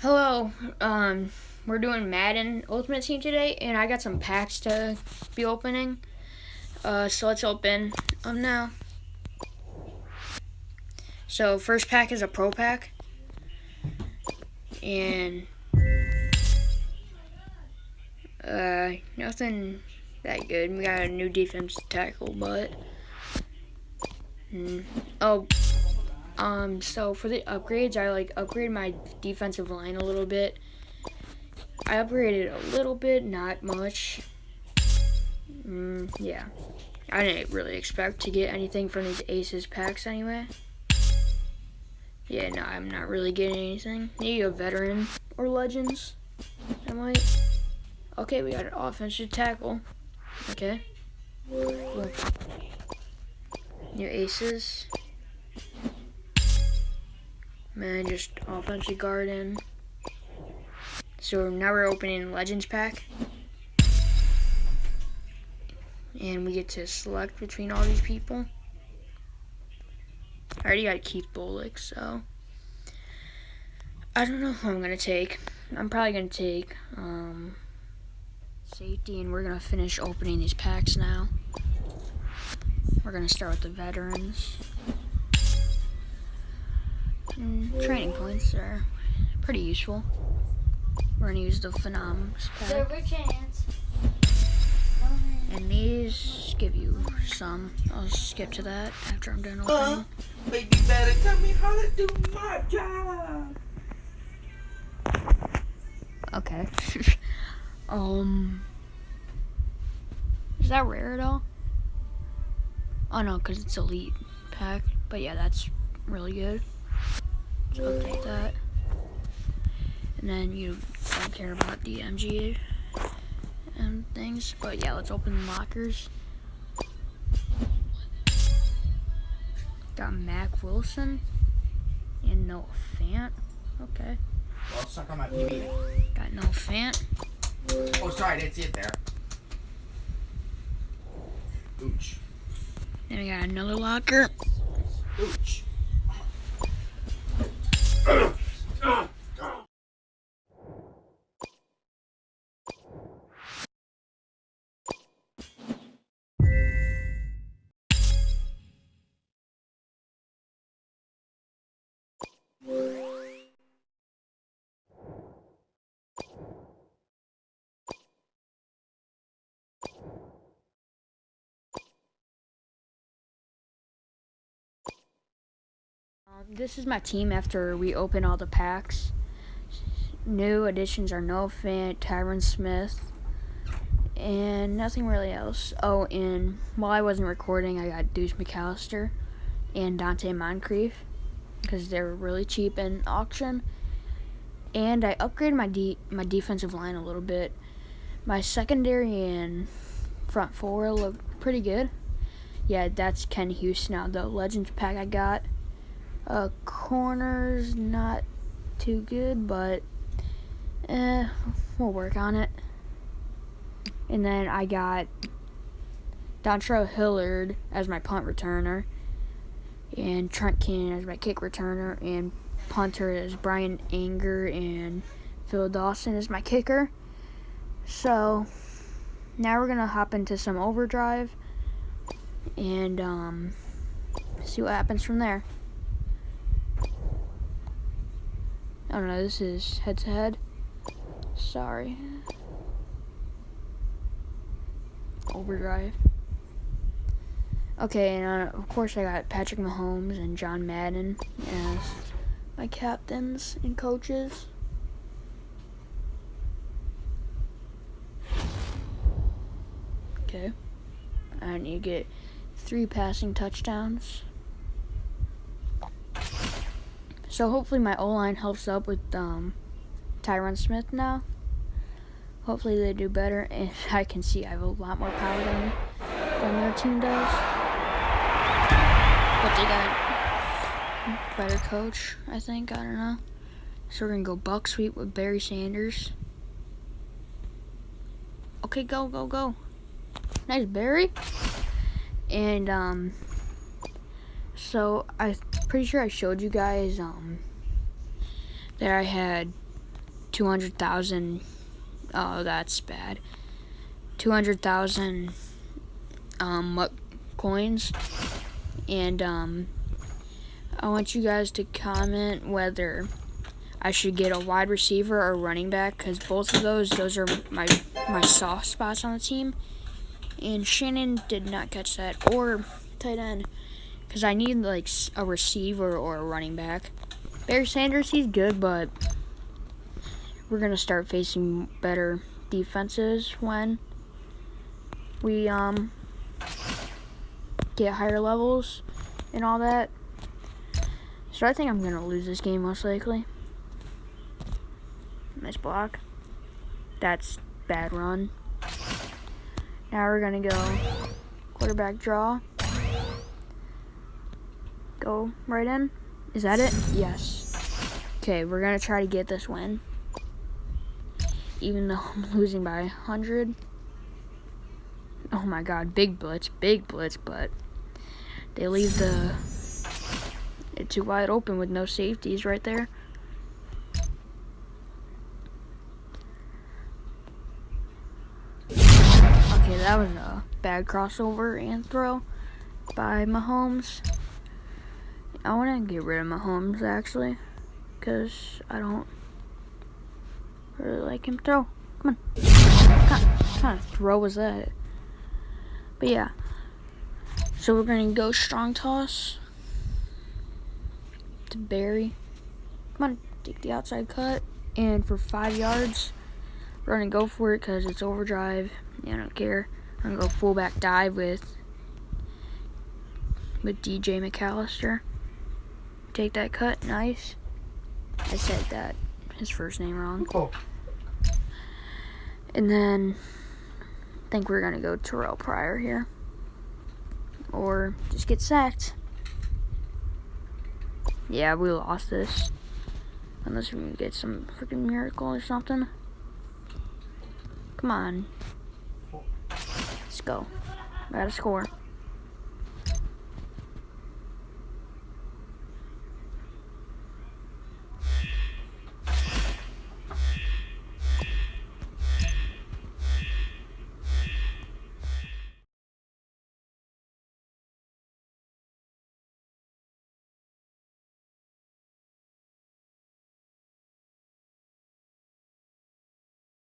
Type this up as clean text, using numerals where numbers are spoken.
Hello, we're doing Madden Ultimate Team today, and I got some packs to be opening. So let's open them now. So first pack is a Pro Pack, and nothing that good. We got a new defense tackle, but oh, so for the upgrades, I upgraded my defensive line a little bit. I upgraded a little bit, not much. Yeah. I didn't really expect to get anything from these Aces packs anyway. Yeah, no, I'm not really getting anything. Maybe a veteran or legends. I might. Okay, we got an offensive tackle. Okay. Cool. New Aces. Man, just offensive guard in. So now we're opening Legends pack. And we get to select between all these people. I already got Keith Bullock, so I don't know who I'm gonna take. I'm probably gonna take safety, and we're gonna finish opening these packs now. We're gonna start with the veterans. Training points are pretty useful. We're gonna use the Phenoms pack. Server chance. And these give you some. I'll skip to that after I'm done opening. Baby, better tell me how to do my job. Okay. Is that rare at all? Oh no, because it's elite pack. But yeah, that's really good. So I'll take that. And then you don't care about the MGA and things. But yeah, let's open the lockers. Got Mac Wilson and Noah Fant. Okay. Well, suck on my TV. Got Noah Fant. Oh, sorry, I didn't see it there. Ooch. Then we got another locker. Ooch. This is my team after we open all the packs. New additions are Noah Fant, Tyron Smith, and nothing really else. Oh, and while I wasn't recording, I got Deuce McAllister and Dante Moncrief because they were really cheap in auction. And I upgraded my defensive line a little bit. My secondary and front four look pretty good. Yeah, that's Ken Houston now. The Legends pack I got. Corners not too good, but we'll work on it. And then I got Dontrell Hillard as my punt returner, and Trent Cannon as my kick returner, and punter is Brian Anger, and Phil Dawson is my kicker. So now we're gonna hop into some overdrive and see what happens from there. I don't know, this is head-to-head. Sorry. Overdrive. Okay, and of course I got Patrick Mahomes and John Madden as my captains and coaches. Okay. I need to get 3 passing touchdowns. So hopefully my O-line helps up with Tyron Smith now. Hopefully they do better, and I can see I have a lot more power than their team does. But they got a better coach, I think. I don't know. So we're going to go buck sweep with Barry Sanders. Okay, go, go, go. Nice, Barry. And so I'm pretty sure I showed you guys that I had 200,000. Oh, that's bad. 200,000 coins, and I want you guys to comment whether I should get a wide receiver or running back, because both of those are my soft spots on the team. And Shannon did not catch that, or tight end, because I need like a receiver or a running back. Barry Sanders, he's good, but we're gonna start facing better defenses when we get higher levels and all that. So I think I'm gonna lose this game most likely. Nice block. That's bad run. Now we're gonna go quarterback draw. Go right in. Is that it? Yes. Okay, we're gonna try to get this win. Even though I'm losing by 100. Oh my god, big blitz, but they leave it too wide open with no safeties right there. Okay, that was a bad crossover and throw by Mahomes. I want to get rid of Mahomes, actually, because I don't really like him throw. Come on. What kind of throw was that? But yeah. So we're going to go strong toss to Barry. Come on, take the outside cut. And for 5 yards, we're going to go for it because it's overdrive. Yeah, I don't care. I'm going to go fullback dive with DJ McAllister. Take that cut. Nice. I said that. His first name wrong. Oh. And then I think we're going to go Terrell Pryor here. Or just get sacked. Yeah, we lost this. Unless we can get some freaking miracle or something. Come on. Let's go. Gotta score.